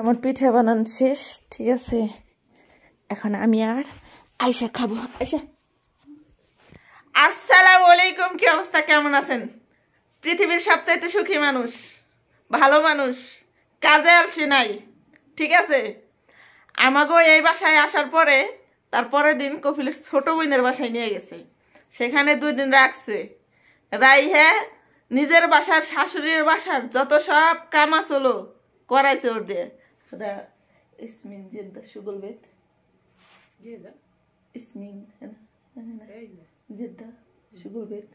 আমার পিঠা বানানো শেষ, ঠিক আছে। এখন আমি আর আয়শা খাবো। আয়শা, আসসালামু আলাইকুম। কি অবস্থা, কেমন আছেন? পৃথিবীর সবচাইতে সুখী মানুষ, ভালো মানুষ, কাজে আসে নাই, ঠিক আছে। আমাকেও এই বাসায় আসার পরে তারপরের দিন কপিলের ছোট বোনের বাসায় নিয়ে গেছে। সেখানে 2 দিন রাখছে। হ্যাঁ, নিজের বাসার শাশুড়ির বাসার যত সব কামা চলো করাইছে ওর দিয়ে। ইসমিন জিদ্দা সুগল বেদ ইসমিন জিদ্দা সুগল বেদ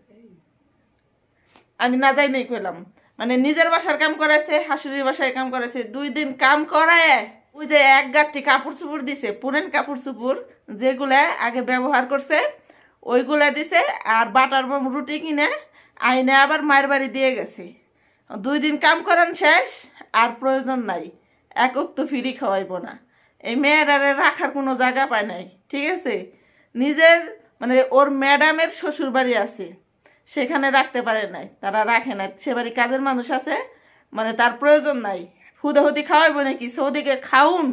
আমি না যাই নাই কইলাম, মানে নিজের বাসার কাম করাইছে, শাশুড়ির বাসায় কাম করাইছে। 2 দিন কাম করায় ওই যে এক গাঁটটি কাপড় চুপড় দিছে, পুরেন কাপড় চুপড় যেগুলা আগে ব্যবহার করছে ওইগুলা দিছে, আর বাটার বম রুটি কিনে আইনে আবার মায়ের বাড়ি দিয়ে গেছে। 2 দিন কাম করান শেষ, আর প্রয়োজন নাই, একক তো ফ্রি খাওয়াইব না। এই মেয়েরারে রাখার কোনো জায়গা পায় নাই, ঠিক আছে। নিজের মানে ওর ম্যাডামের শ্বশুর বাড়ি আছে, সেখানে রাখতে পারে নাই, তারা রাখে না। সে বাড়ি কাজের মানুষ আছে, মানে তার প্রয়োজন নাই। হুদাহুদি খাওয়াইব নাকি? সৌদিকে খাউন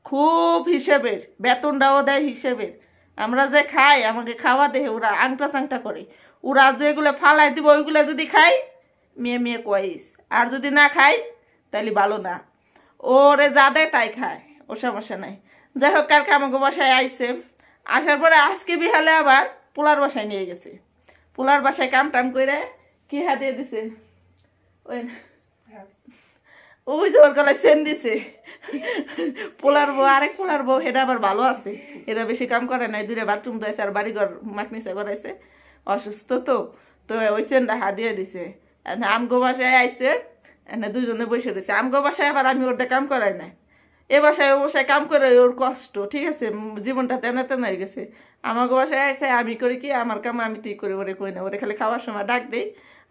খুব হিসেবের, বেতনটাও দেয় হিসেবের। আমরা যে খাই, আমাকে খাওয়া দেহে ওরা আংটা চাংটা করে। ওরা যেগুলো ফালাই দিব ওইগুলো যদি খাই মেয়ে মেয়ে কয়েস, আর যদি না খাই তাহলে ভালো না। ওরে যা দেয় তাই খায়, ও সমস্যা নাই। যাই হোক, কালকে আমাকে বাসায় আইসে, আসার পরে আজকে বিহালে আবার পোলার বাসায় নিয়ে গেছে। পোলার বাসায় কাম টাম করে কি দিয়ে দিছে, ওই যে ওর গলায় চেন দিছে। পোলার বউ, আরেক পোলার বউ, এটা আবার ভালো আছে, এরা বেশি কাম করে নাই। 2টা বাথরুম ধোয়াইছে আর বাড়িঘর মাকনিসা করাইছে, অসুস্থ তো তো ওই চেনটা দিয়ে দিছে। আমগো বাসায় আইসে, এনে 2জনে বসে দিছে। আমগো বাসায় আবার আমি ওর কাম করাই নাই। এ বাসায় ও বাসায় কাম করে ওর কষ্ট, ঠিক আছে, জীবনটা তেনা তেনা হয়ে গেছে। আমাকে বাসায় আইসে আমি করি কি, আমার কাম আমি তুই করি, ওরে কই না। ওরে খালি খাওয়ার সময় ডাক দেই,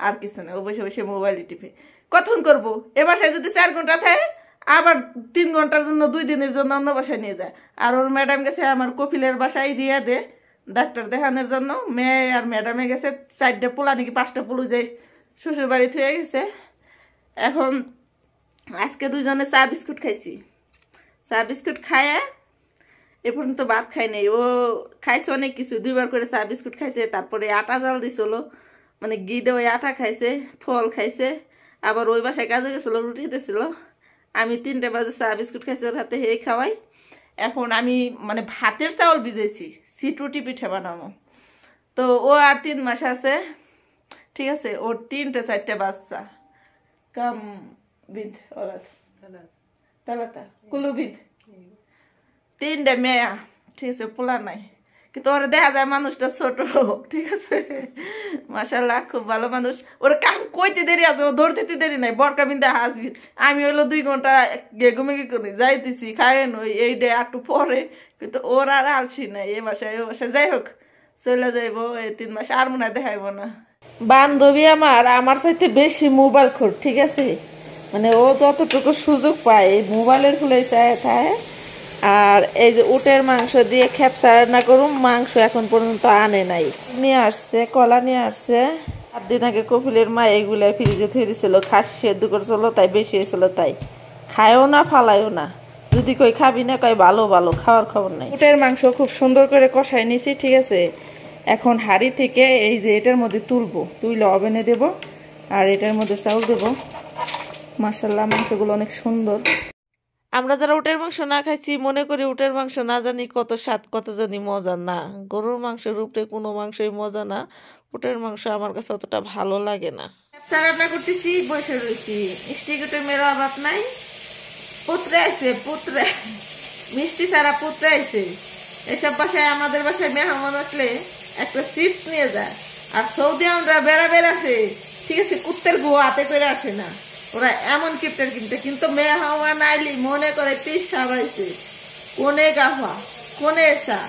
আর কিছু না। ও বসে বসে মোবাইলে টিপে কখন করবো। এ বাসায় যদি 4 ঘন্টা থাকে, আবার 3 ঘন্টার জন্য 2 দিনের জন্য অন্য বাসায় নিয়ে যায়। আর ওর ম্যাডাম গেছে আমার কপিলের বাসায় রিয়াদে ডাক্তার দেখানোর জন্য। মেয়ে আর ম্যাডামে গেছে 4টা পোলা নাকি 5টা পোলো যে শ্বশুর বাড়ি থুয়ে গেছে। এখন আজকে 2জনে চা বিস্কুট খাইছি। চা বিস্কুট খায় এ পর্যন্ত ভাত খাই নাই। ও খাইছে অনেক কিছু, 2বার করে চা বিস্কুট খাইছে। তারপরে আটা জাল দিছিল, মানে ঘি দিয়ে ওই আটা খাইছে, ফল খাইছে। আবার ওই বাসায় কাজে গেছিল, রুটি দিয়েছিল। আমি 3টে বাজে চা বিস্কুট খাইছি ওর হাতে, হে খাওয়াই। এখন আমি মানে ভাতের চাউল ভিজেছি সিটুটি পিঠা বানাবো। তো ও আর 3 মাস আছে, ঠিক আছে। ওর 3টে 4টে বাচ্চা, কাম বিদ তালাতা কুলুবিদ, 3টে মেয়া, ঠিক আছে, পোলা নাই। কিন্তু ওরা দেখা যায় মানুষটা ছোট, ঠিক আছে। মাশাআল্লাহ খুব ভালো মানুষ। ওর কাম কইতে দেরি আছে, ও ধরতে দেরি নাই। বরকা বিন্দা হাসবি, আমি হইলো 2 ঘন্টা গেগুমেগি করি, যাইতেছি খায় নই এই ডে একটু পরে। কিন্তু ওর আর আলসি নাই, এ বাসায় ও বাসায়। যাই হোক, চলে যাইব এই 3 মাস, আর মনে হয় দেখাইব না। বান্ধবী আমার চাইতে বেশি মোবাইল খোর, ঠিক আছে। মানে ও যতটুকু সুযোগ পায় মোবাইলের ফুলে চায় থাকে। আর এই যে উটের মাংস দিয়ে খেপসা রান্না করুম, মাংস এখন পর্যন্ত আনে নাই। নিয়ে আসছে, কলা নিয়ে আসছে। 8 দিন আগে কপিলের মা এগুলা ফ্রিজে থুয়ে দিছিল, খাসি সেদ্ধ করছিল, তাই বেশি হয়েছিল, তাই খায়ও না ফালায়ও না। যদি কই খাবি না, কই ভালো ভালো, খাওয়ার খবর নাই। উটের মাংস খুব সুন্দর করে কষাই নিছি, ঠিক আছে। এখন হাঁড়ি থেকে এই যে এটার মধ্যে তুলে ওভেনে দেব, আর এটার মধ্যে চাউল দেব। মাশাআল্লাহ মাংসগুলো অনেক সুন্দর। আমরা যারা উটের মাংস না খাইছি মনে করি উটের মাংস না জানি কত স্বাদ, কত জানি মজা। না, গরুর মাংসের উপরে কোনো মাংসই মজা না। উটের মাংস আমার কাছে অতটা ভালো লাগে না। রান্না করতেছি, বসে রয়েছি। মিষ্টি কুটে মেয়ের অভাব নাই। পুত্রে আছে, পুত্রে মিষ্টি ছাড়া পুত্রে আছে। এসব বাসায়, আমাদের বাসায় মেহমান আসলে একটা চিপস নিয়ে যায়। আর সৌদি আমরা বেড়াছে, ঠিক আছে, কুত্তের গো হাতে করে আসে না। ওরা এমন কিপ্টের কিন্তু মেয়ে হওয়া নাইলি মনে করে পিস সাবাইছে, কোনে গাফা কোনে চা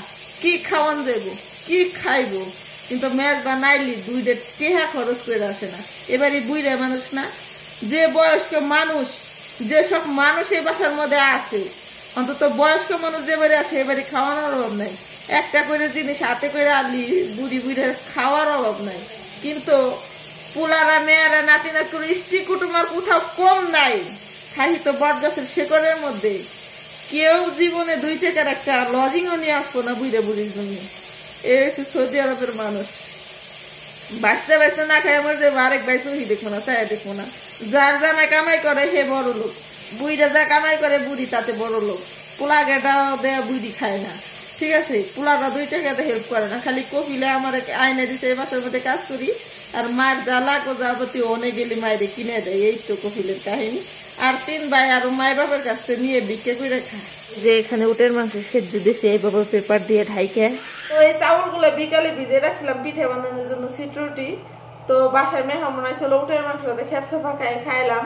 কি খাওয়ান দেব, কি খাইব। কিন্তু মেয়ের বা নাইলি 2টা টেহা খরচ করে আসে না। এবারে বুইরা মানুষ না, যে বয়স্ক মানুষ, যেসব মানুষ এই বাসার মধ্যে আছে, অন্তত বয়স্ক মানুষ যে বাড়ি আসে এবারে খাওয়ানোর অভাব নাই। একটা করে জিনিস হাতে করে আনলি বুড়ি বুড়ি খাওয়ার অভাব নাই। কিন্তু পোলারা, মেয়েরা, নাতি নাতি স্ত্রী কুটুম আর কোথাও কম নাই। খাই তো বট গাছের শেকড়ের মধ্যে কেউ জীবনে 2 টাকার একটা লজিংও নিয়ে আসবো না বুড়ে বুড়ির জন্য। এ হচ্ছে সৌদি আরবের মানুষ। বাঁচতে বাঁচতে না খাই আমার যে আরেক ভাই চুহি দেখবো না, চায় দেখবো না। যার জামাই কামাই করে হে বড় লোক, বুড়িটা যা কামাই করে বুড়ি তাতে বড় লোক। পোলা গেটাও দেয়া বুড়ি খায় না, ঠিক আছে? পোলাটা 2 টাকাতে হেল্প করে না, খালি কপিলে আমার আইনে দিতে এই বাসার মধ্যে কাজ করি। আর মায়ের জ্বালা কো যাবতীয় অনেক গেলি মায়ের কিনে দেয়, এই তো কপিলের কাহিনী। আর 3 ভাই আর মায়ের বাবার কাছ থেকে নিয়ে বিক্রি করে খায়। যে এখানে উটের মাংস সেদ্ধ দিয়েছে এইভাবে পেপার দিয়ে ঢাইকে। তো এই চাউলগুলো বিকালে ভিজে রাখছিলাম পিঠে বানানোর জন্য, সিটরুটি। তো বাসায় মেহমান আসলে উটের মাংস খেপসা ফাঁকায় খাইলাম,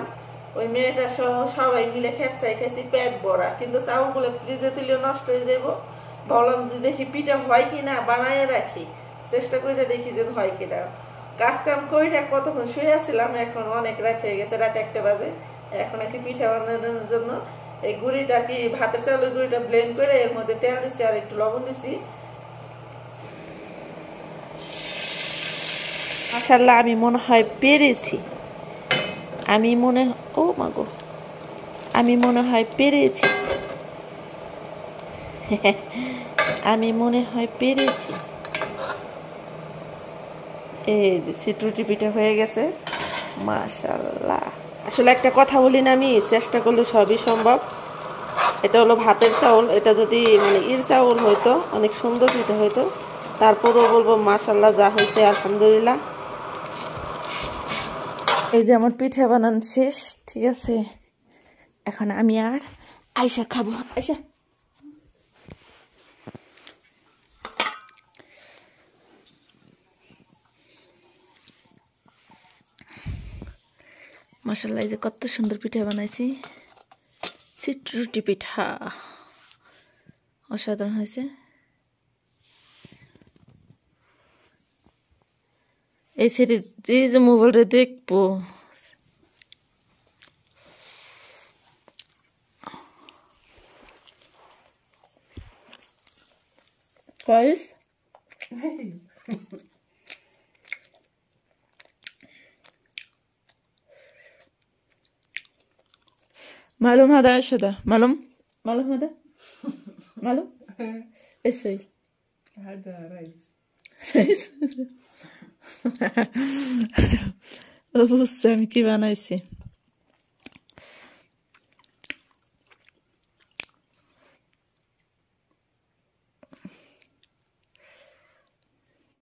ওই মেয়েটা সহ সবাই মিলে খেপসাই খাইছি পেট ভরা। কিন্তু চাউলগুলো ফ্রিজে তুলেও নষ্ট হয়ে যাবো, ভাবলাম যে দেখি পিঠা হয় কিনা বানায় রাখি, চেষ্টা করে দেখি যে হয় কিনা। কাজ কাম করে কতক্ষণ শুয়ে আসছিলাম, এখন অনেক রাত হয়ে গেছে, রাত 1টা বাজে। এখন আছি পিঠা বানানোর জন্য। এই গুঁড়িটা কি ভাতের চাউলের গুঁড়িটা ব্লেন্ড করে এর মধ্যে তেল দিচ্ছি আর একটু লবণ দিচ্ছি। মাশাআল্লাহ আমি মনে হয় পেরেছি, আমি মনে ও মাগো আমি মনে হয় পেরেছি আমি মনে হয় পেরেছি। এই যে সিটরুটি পিঠা হয়ে গেছে মাশাআল্লাহ। আসলে একটা কথা বলি না, আমি চেষ্টা করলে সবই সম্ভব। এটা হলো ভাতের চাউল, এটা যদি মানে ইর চাউল হয়তো অনেক সুন্দর পিঠা হয়তো। তারপরও বলবো মাশাআল্লাহ, যা হয়েছে আলহামদুলিল্লাহ। এই যে আমার পিঠা বানান শেষ, ঠিক আছে? এখন আমি আর আয়শা খাবো। আয়শা মাশাআল্লাহ, এই যে কত সুন্দর পিঠা বানাইছি, সিটরুটি পিঠা অসাধারণ হয়েছে। এই সিরিজ যে মোবাইলটা দেখবো كويس. معلوم هذا ايش هذا؟ معلوم هذا؟ معلوم؟ ايش هي؟ هذا رز. رز. بص كيف انا